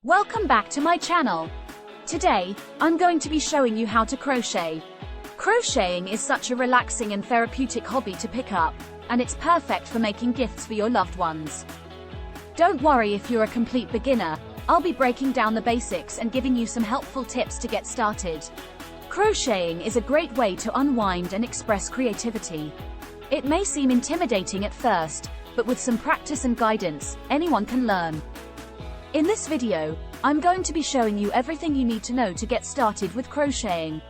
Welcome back to my channel. Today, I'm going to be showing you how to crochet. Crocheting is such a relaxing and therapeutic hobby to pick up, and it's perfect for making gifts for your loved ones. Don't worry if you're a complete beginner, I'll be breaking down the basics and giving you some helpful tips to get started. Crocheting is a great way to unwind and express creativity. It may seem intimidating at first, but with some practice and guidance, anyone can learn. In this video, I'm going to be showing you everything you need to know to get started with crocheting.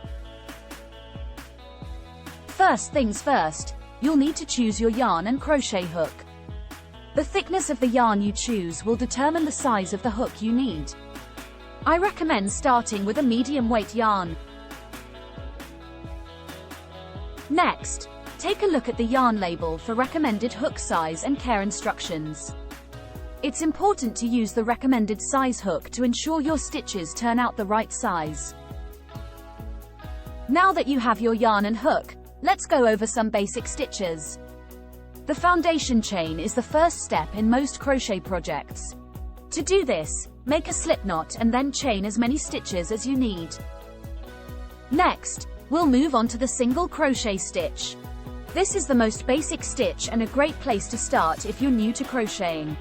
First things first, you'll need to choose your yarn and crochet hook. The thickness of the yarn you choose will determine the size of the hook you need. I recommend starting with a medium weight yarn. Next, take a look at the yarn label for recommended hook size and care instructions. It's important to use the recommended size hook to ensure your stitches turn out the right size. Now that you have your yarn and hook, let's go over some basic stitches. The foundation chain is the first step in most crochet projects. To do this, make a slip knot and then chain as many stitches as you need. Next, we'll move on to the single crochet stitch. This is the most basic stitch and a great place to start if you're new to crocheting.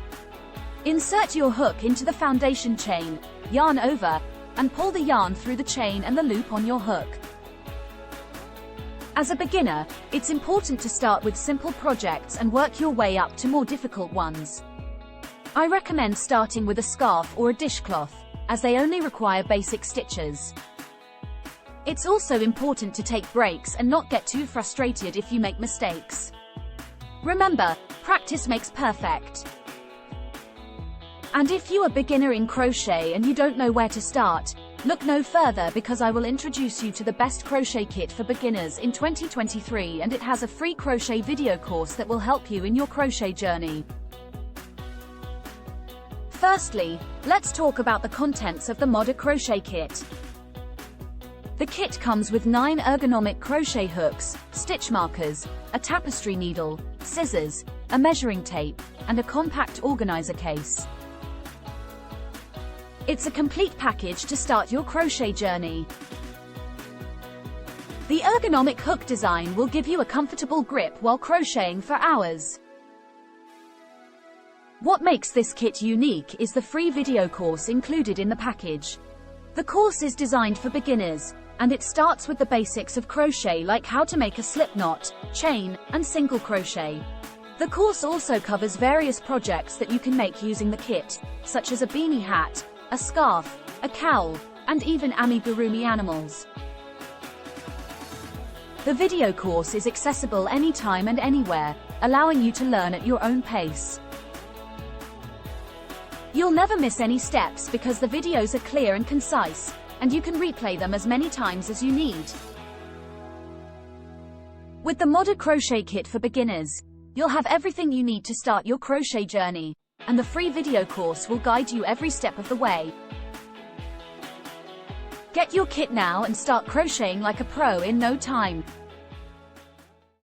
Insert your hook into the foundation chain, yarn over, and pull the yarn through the chain and the loop on your hook. As a beginner, it's important to start with simple projects and work your way up to more difficult ones. I recommend starting with a scarf or a dishcloth, as they only require basic stitches. It's also important to take breaks and not get too frustrated if you make mistakes. Remember, practice makes perfect. And if you're a beginner in crochet and you don't know where to start, look no further because I will introduce you to the best crochet kit for beginners in 2023, and it has a free crochet video course that will help you in your crochet journey. Firstly, let's talk about the contents of the Modda crochet kit. The kit comes with 9 ergonomic crochet hooks, stitch markers, a tapestry needle, scissors, a measuring tape, and a compact organizer case. It's a complete package to start your crochet journey. The ergonomic hook design will give you a comfortable grip while crocheting for hours. What makes this kit unique is the free video course included in the package. The course is designed for beginners, and it starts with the basics of crochet like how to make a slip knot, chain, and single crochet. The course also covers various projects that you can make using the kit, such as a beanie hat, a scarf, a cowl, and even amigurumi animals. The video course is accessible anytime and anywhere, allowing you to learn at your own pace. You'll never miss any steps because the videos are clear and concise, and you can replay them as many times as you need. With the Modda crochet kit for beginners, you'll have everything you need to start your crochet journey, and the free video course will guide you every step of the way. Get your kit now and start crocheting like a pro in no time.